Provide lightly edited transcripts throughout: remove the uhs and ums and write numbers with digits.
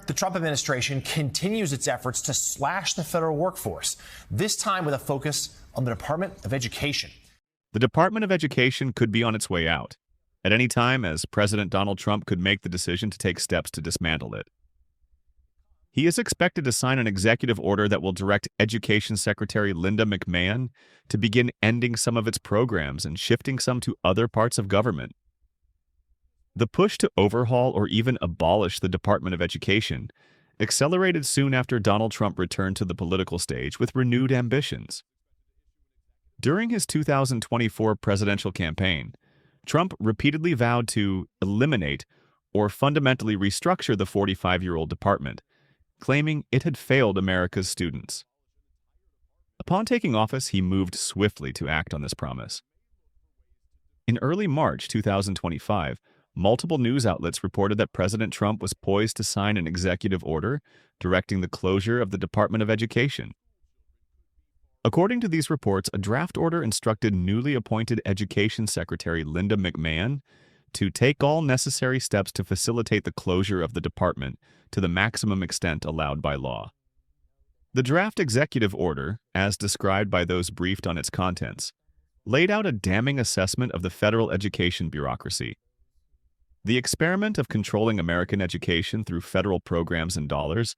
The Trump administration continues its efforts to slash the federal workforce, this time with a focus on the Department of Education. The Department of Education could be on its way out at any time, as President Donald Trump could make the decision to take steps to dismantle it. He is expected to sign an executive order that will direct Education Secretary Linda McMahon to begin ending some of its programs and shifting some to other parts of government. The push to overhaul or even abolish the Department of Education accelerated soon after Donald Trump returned to the political stage with renewed ambitions. During his 2024 presidential campaign, Trump repeatedly vowed to eliminate or fundamentally restructure the 45-year-old department, claiming it had failed America's students. Upon taking office, he moved swiftly to act on this promise. In early March 2025, multiple news outlets reported that President Trump was poised to sign an executive order directing the closure of the Department of Education. According to these reports, a draft order instructed newly appointed Education Secretary Linda McMahon to take all necessary steps to facilitate the closure of the department to the maximum extent allowed by law. The draft executive order, as described by those briefed on its contents, laid out a damning assessment of the federal education bureaucracy. The experiment of controlling American education through federal programs and dollars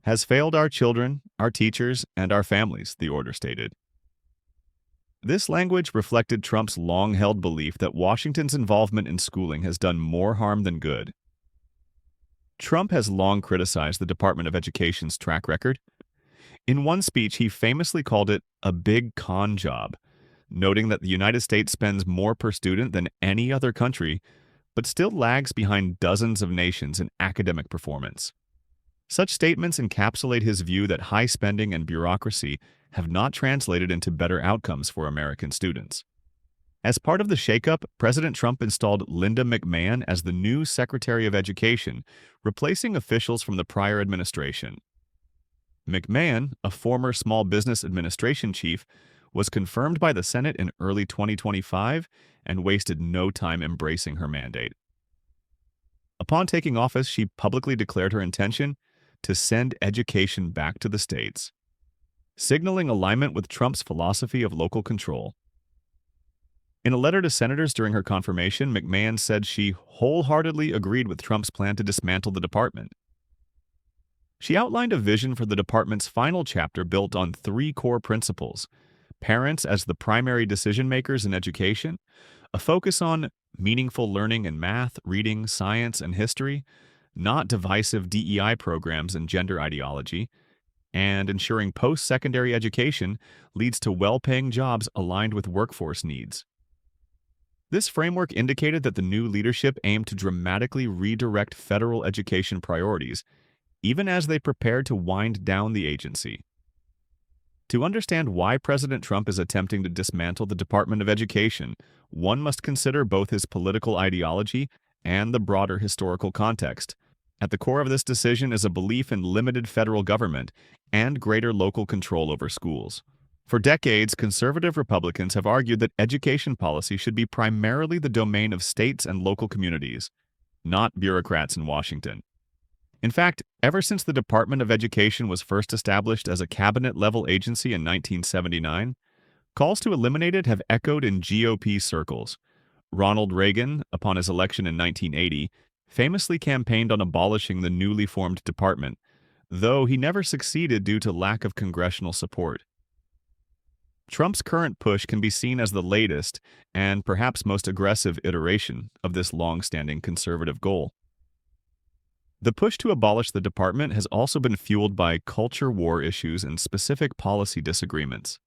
has failed our children, our teachers, and our families, the order stated. This language reflected Trump's long-held belief that Washington's involvement in schooling has done more harm than good. Trump has long criticized the Department of Education's track record. In one speech, he famously called it a big con job, noting that the United States spends more per student than any other country, but still lags behind dozens of nations in academic performance. Such statements encapsulate his view that high spending and bureaucracy have not translated into better outcomes for American students. As part of the shakeup, President Trump installed Linda McMahon as the new Secretary of Education, replacing officials from the prior administration. McMahon, a former Small Business Administration chief, was confirmed by the Senate in early 2025 and wasted no time embracing her mandate. Upon taking office, she publicly declared her intention to send education back to the states, signaling alignment with Trump's philosophy of local control. In a letter to senators during her confirmation, McMahon said she wholeheartedly agreed with Trump's plan to dismantle the department. She outlined a vision for the department's final chapter built on three core principles: parents as the primary decision-makers in education, a focus on meaningful learning in math, reading, science, and history, not divisive DEI programs and gender ideology, and ensuring post-secondary education leads to well-paying jobs aligned with workforce needs. This framework indicated that the new leadership aimed to dramatically redirect federal education priorities, even as they prepared to wind down the agency. To understand why President Trump is attempting to dismantle the Department of Education, one must consider both his political ideology and the broader historical context. At the core of this decision is a belief in limited federal government and greater local control over schools. For decades, conservative Republicans have argued that education policy should be primarily the domain of states and local communities, not bureaucrats in Washington. In fact, ever since the Department of Education was first established as a cabinet-level agency in 1979, calls to eliminate it have echoed in GOP circles. Ronald Reagan, upon his election in 1980, famously campaigned on abolishing the newly formed department, though he never succeeded due to lack of congressional support. Trump's current push can be seen as the latest and perhaps most aggressive iteration of this long-standing conservative goal. The push to abolish the department has also been fueled by culture war issues and specific policy disagreements.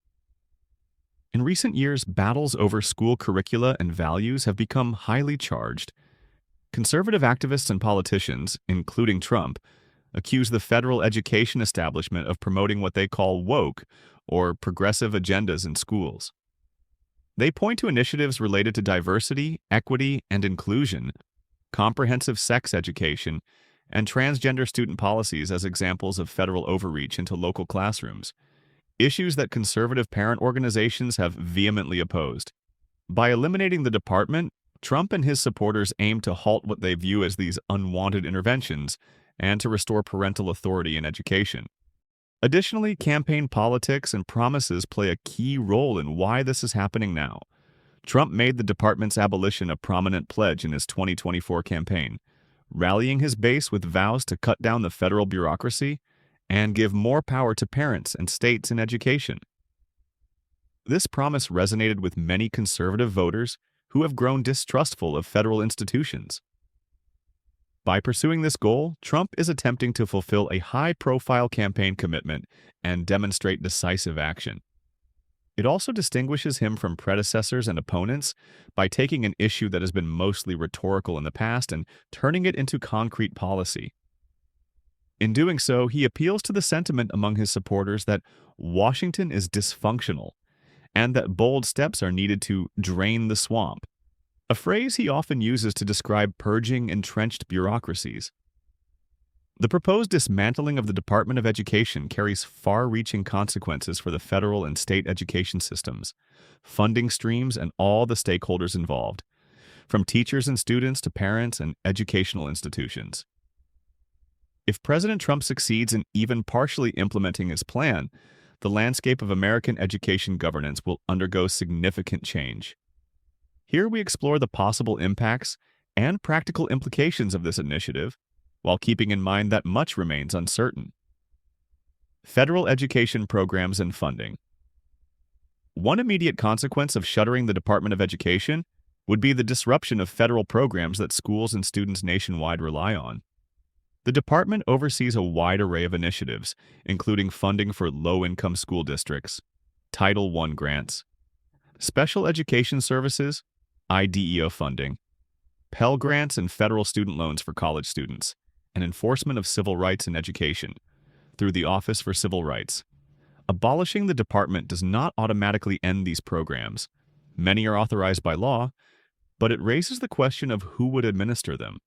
In recent years, battles over school curricula and values have become highly charged. Conservative activists and politicians, including Trump, accuse the federal education establishment of promoting what they call woke, or progressive agendas in schools. They point to initiatives related to diversity, equity, and inclusion, comprehensive sex education, and transgender student policies as examples of federal overreach into local classrooms, issues that conservative parent organizations have vehemently opposed. By eliminating the department, Trump and his supporters aim to halt what they view as these unwanted interventions and to restore parental authority in education. Additionally, campaign politics and promises play a key role in why this is happening now. Trump made the department's abolition a prominent pledge in his 2024 campaign, rallying his base with vows to cut down the federal bureaucracy and give more power to parents and states in education. This promise resonated with many conservative voters who have grown distrustful of federal institutions. By pursuing this goal, Trump is attempting to fulfill a high-profile campaign commitment and demonstrate decisive action. It also distinguishes him from predecessors and opponents by taking an issue that has been mostly rhetorical in the past and turning it into concrete policy. In doing so, he appeals to the sentiment among his supporters that Washington is dysfunctional and that bold steps are needed to drain the swamp, a phrase he often uses to describe purging entrenched bureaucracies. The proposed dismantling of the Department of Education carries far-reaching consequences for the federal and state education systems, funding streams, and all the stakeholders involved, from teachers and students to parents and educational institutions. If President Trump succeeds in even partially implementing his plan, the landscape of American education governance will undergo significant change. Here we explore the possible impacts and practical implications of this initiative, while keeping in mind that much remains uncertain. Federal education programs and funding. One immediate consequence of shuttering the Department of Education would be the disruption of federal programs that schools and students nationwide rely on. The department oversees a wide array of initiatives, including funding for low-income school districts, Title I grants, special education services, IDEO funding, Pell Grants and federal student loans for college students, and enforcement of civil rights in education through the Office for Civil Rights. Abolishing the department does not automatically end these programs. Many are authorized by law, but it raises the question of who would administer them.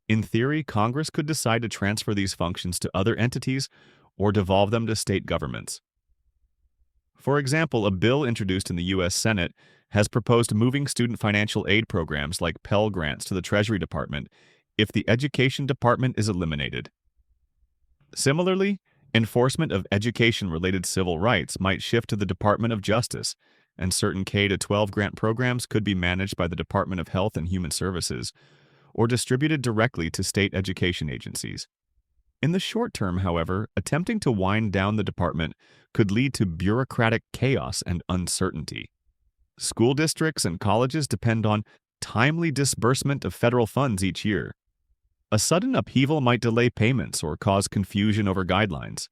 In theory, Congress could decide to transfer these functions to other entities or devolve them to state governments. For example, a bill introduced in the U.S. Senate has proposed moving student financial aid programs like Pell Grants to the Treasury Department if the Education Department is eliminated. Similarly, enforcement of education-related civil rights might shift to the Department of Justice, and certain K-12 grant programs could be managed by the Department of Health and Human Services or distributed directly to state education agencies. In the short term, however, attempting to wind down the department could lead to bureaucratic chaos and uncertainty. School districts and colleges depend on timely disbursement of federal funds each year. A sudden upheaval might delay payments or cause confusion over guidelines.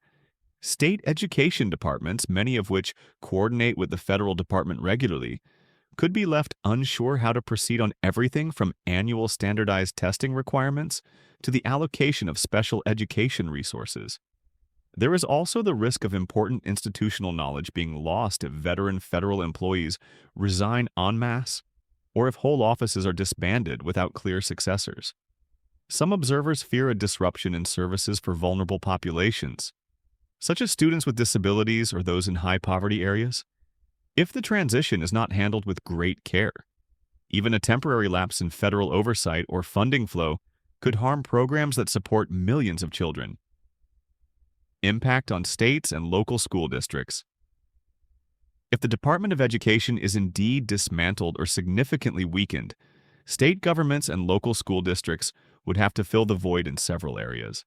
State education departments, many of which coordinate with the federal department regularly, could be left unsure how to proceed on everything from annual standardized testing requirements to the allocation of special education resources. There is also the risk of important institutional knowledge being lost if veteran federal employees resign en masse or if whole offices are disbanded without clear successors. Some observers fear a disruption in services for vulnerable populations, such as students with disabilities or those in high-poverty areas. If the transition is not handled with great care, even a temporary lapse in federal oversight or funding flow could harm programs that support millions of children. Impact on states and local school districts. If the Department of Education is indeed dismantled or significantly weakened, state governments and local school districts would have to fill the void in several areas.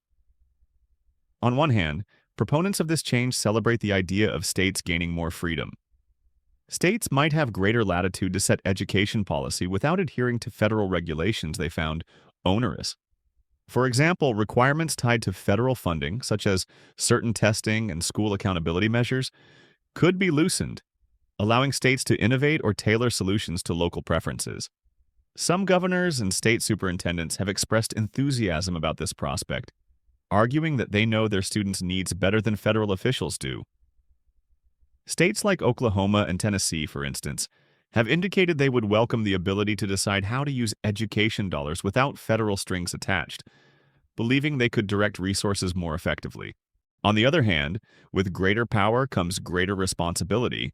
On one hand, proponents of this change celebrate the idea of states gaining more freedom. States might have greater latitude to set education policy without adhering to federal regulations they found onerous. For example, requirements tied to federal funding, such as certain testing and school accountability measures, could be loosened, allowing states to innovate or tailor solutions to local preferences. Some governors and state superintendents have expressed enthusiasm about this prospect, arguing that they know their students' needs better than federal officials do. States like Oklahoma and Tennessee, for instance, have indicated they would welcome the ability to decide how to use education dollars without federal strings attached, believing they could direct resources more effectively. On the other hand, with greater power comes greater responsibility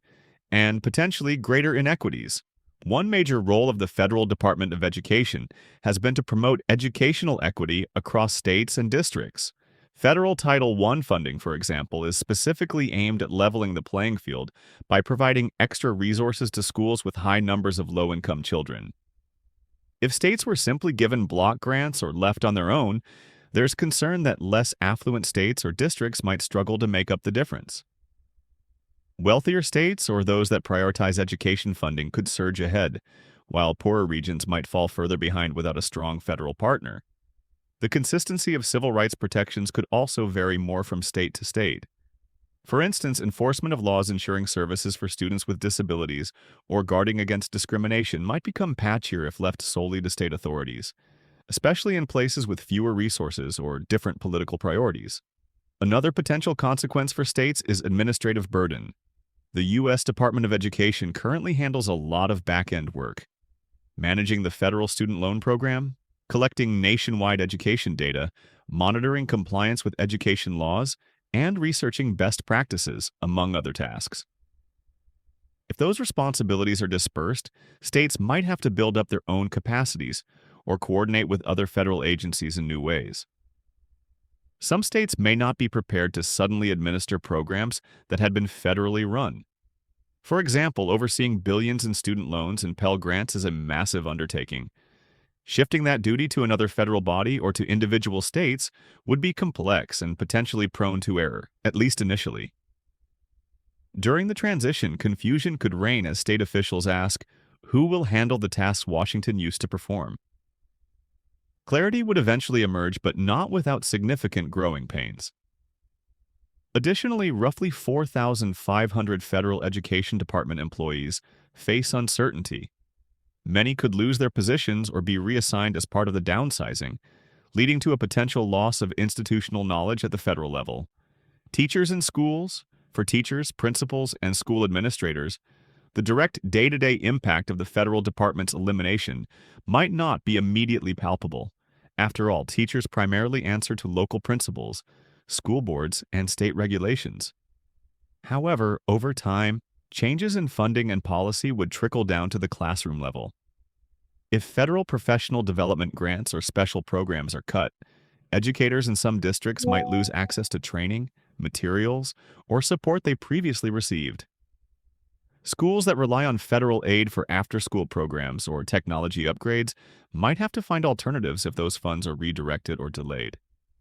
and potentially greater inequities, One major role of the Federal Department of Education has been to promote educational equity across states and districts. Federal Title I funding, for example, is specifically aimed at leveling the playing field by providing extra resources to schools with high numbers of low-income children. If states were simply given block grants or left on their own, there's concern that less affluent states or districts might struggle to make up the difference. Wealthier states or those that prioritize education funding could surge ahead, while poorer regions might fall further behind without a strong federal partner. The consistency of civil rights protections could also vary more from state to state. For instance, enforcement of laws ensuring services for students with disabilities or guarding against discrimination might become patchier if left solely to state authorities, especially in places with fewer resources or different political priorities. Another potential consequence for states is administrative burden. The U.S. Department of Education currently handles a lot of back-end work, managing the federal student loan program, collecting nationwide education data, monitoring compliance with education laws, and researching best practices, among other tasks. If those responsibilities are dispersed, states might have to build up their own capacities or coordinate with other federal agencies in new ways. Some states may not be prepared to suddenly administer programs that had been federally run. For example, overseeing billions in student loans and Pell Grants is a massive undertaking. Shifting that duty to another federal body or to individual states would be complex and potentially prone to error, at least initially. During the transition, confusion could reign as state officials ask, who will handle the tasks Washington used to perform? Clarity would eventually emerge, but not without significant growing pains. Additionally, roughly 4,500 federal education department employees face uncertainty. Many could lose their positions or be reassigned as part of the downsizing, leading to a potential loss of institutional knowledge at the federal level. Teachers in schools, for teachers, principals, and school administrators, the direct day-to-day impact of the federal department's elimination might not be immediately palpable. After all, teachers primarily answer to local principals, school boards, and state regulations. However, over time, changes in funding and policy would trickle down to the classroom level. If federal professional development grants or special programs are cut, educators in some districts might lose access to training, materials, or support they previously received. Schools that rely on federal aid for after-school programs or technology upgrades might have to find alternatives if those funds are redirected or delayed.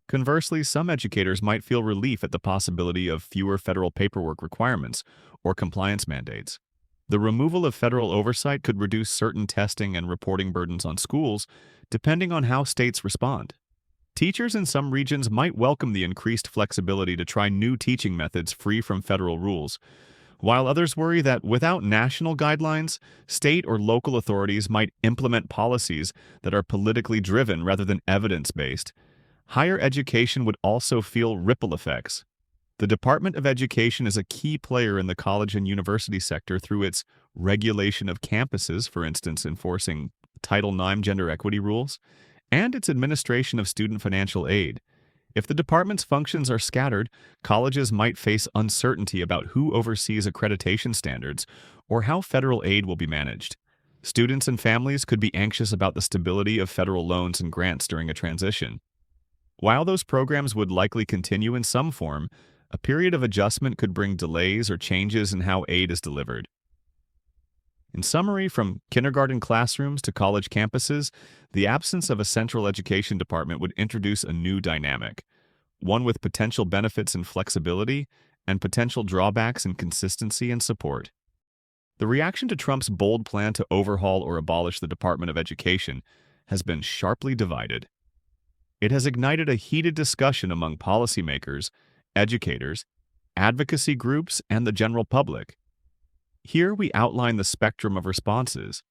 Conversely, some educators might feel relief at the possibility of fewer federal paperwork requirements or compliance mandates. The removal of federal oversight could reduce certain testing and reporting burdens on schools, depending on how states respond. Teachers in some regions might welcome the increased flexibility to try new teaching methods free from federal rules, while others worry that without national guidelines, state or local authorities might implement policies that are politically driven rather than evidence-based. Higher education would also feel ripple effects. The Department of Education is a key player in the college and university sector through its regulation of campuses, for instance, enforcing Title IX gender equity rules, and its administration of student financial aid. If the department's functions are scattered, colleges might face uncertainty about who oversees accreditation standards or how federal aid will be managed. Students and families could be anxious about the stability of federal loans and grants during a transition. While those programs would likely continue in some form, a period of adjustment could bring delays or changes in how aid is delivered. In summary, from kindergarten classrooms to college campuses, the absence of a central education department would introduce a new dynamic, one with potential benefits in flexibility and potential drawbacks in consistency and support. The reaction to Trump's bold plan to overhaul or abolish the Department of Education has been sharply divided. It has ignited a heated discussion among policymakers, educators, advocacy groups, and the general public. Here we outline the spectrum of responses,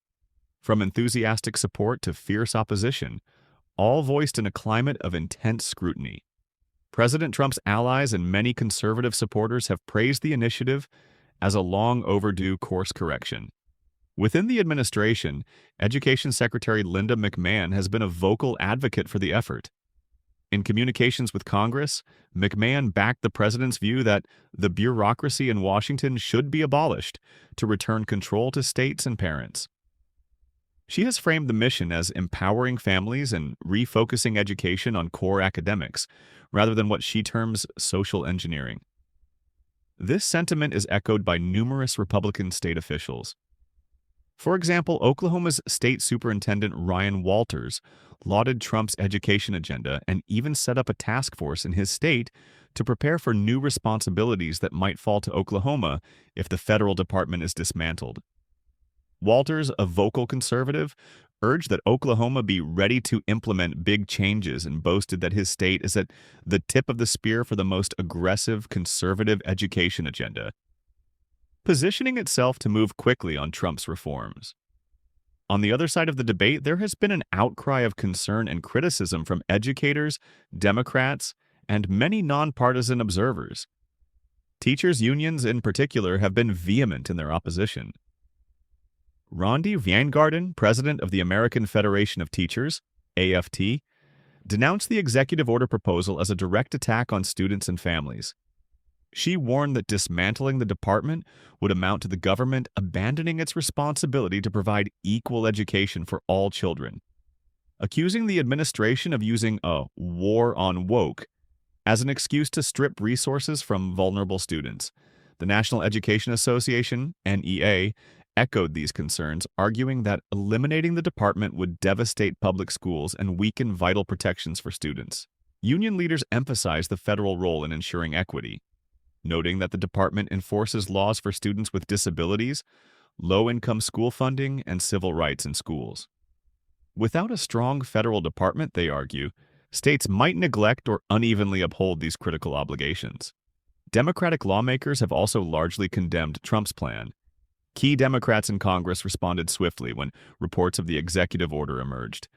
from enthusiastic support to fierce opposition, all voiced in a climate of intense scrutiny. President Trump's allies and many conservative supporters have praised the initiative as a long overdue course correction. Within the administration, Education Secretary Linda McMahon has been a vocal advocate for the effort. In communications with Congress, McMahon backed the president's view that the bureaucracy in Washington should be abolished to return control to states and parents. She has framed the mission as empowering families and refocusing education on core academics, rather than what she terms social engineering. This sentiment is echoed by numerous Republican state officials. For example, Oklahoma's State Superintendent Ryan Walters lauded Trump's education agenda and even set up a task force in his state to prepare for new responsibilities that might fall to Oklahoma if the federal department is dismantled. Walters, a vocal conservative, urged that Oklahoma be ready to implement big changes and boasted that his state is at the tip of the spear for the most aggressive conservative education agenda, positioning itself to move quickly on Trump's reforms. On the other side of the debate, there has been an outcry of concern and criticism from educators, Democrats, and many nonpartisan observers. Teachers' unions in particular have been vehement in their opposition. Randi Weingarten, president of the American Federation of Teachers, AFT, denounced the executive order proposal as a direct attack on students and families. She warned that dismantling the department would amount to the government abandoning its responsibility to provide equal education for all children, accusing the administration of using a war on woke as an excuse to strip resources from vulnerable students. The National Education Association, NEA, echoed these concerns, arguing that eliminating the department would devastate public schools and weaken vital protections for students. Union leaders emphasized the federal role in ensuring equity, noting that the department enforces laws for students with disabilities, low-income school funding, and civil rights in schools. Without a strong federal department, they argue, states might neglect or unevenly uphold these critical obligations. Democratic lawmakers have also largely condemned Trump's plan. Key Democrats in Congress responded swiftly when reports of the executive order emerged.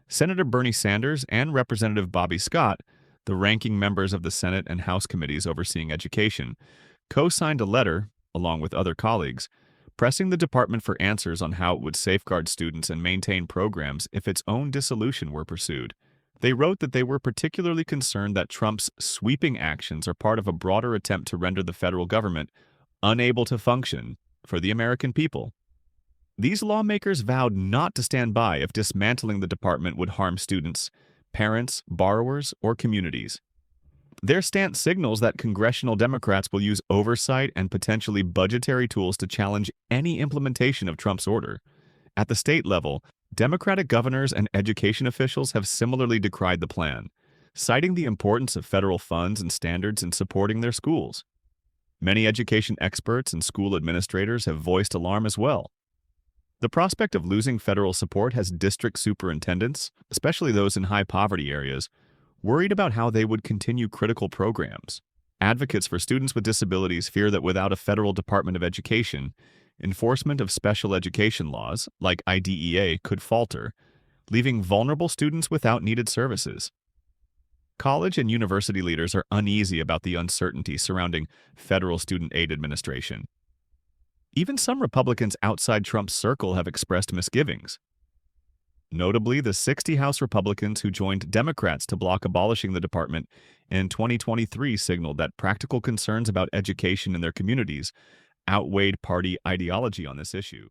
Senator Bernie Sanders and Representative Bobby Scott, the ranking members of the Senate and House committees overseeing education, co-signed a letter, along with other colleagues, pressing the department for answers on how it would safeguard students and maintain programs if its own dissolution were pursued. They wrote that they were particularly concerned that Trump's sweeping actions are part of a broader attempt to render the federal government unable to function for the American people. These lawmakers vowed not to stand by if dismantling the department would harm students, parents, borrowers, or communities. Their stance signals that congressional Democrats will use oversight and potentially budgetary tools to challenge any implementation of Trump's order. At the state level, Democratic governors and education officials have similarly decried the plan, citing the importance of federal funds and standards in supporting their schools. Many education experts and school administrators have voiced alarm as well. The prospect of losing federal support has district superintendents, especially those in high-poverty areas, worried about how they would continue critical programs. Advocates for students with disabilities fear that without a federal Department of Education, enforcement of special education laws, like IDEA, could falter, leaving vulnerable students without needed services. College and university leaders are uneasy about the uncertainty surrounding federal student aid administration. Even some Republicans outside Trump's circle have expressed misgivings. Notably, the 60 House Republicans who joined Democrats to block abolishing the department in 2023 signaled that practical concerns about education in their communities outweighed party ideology on this issue.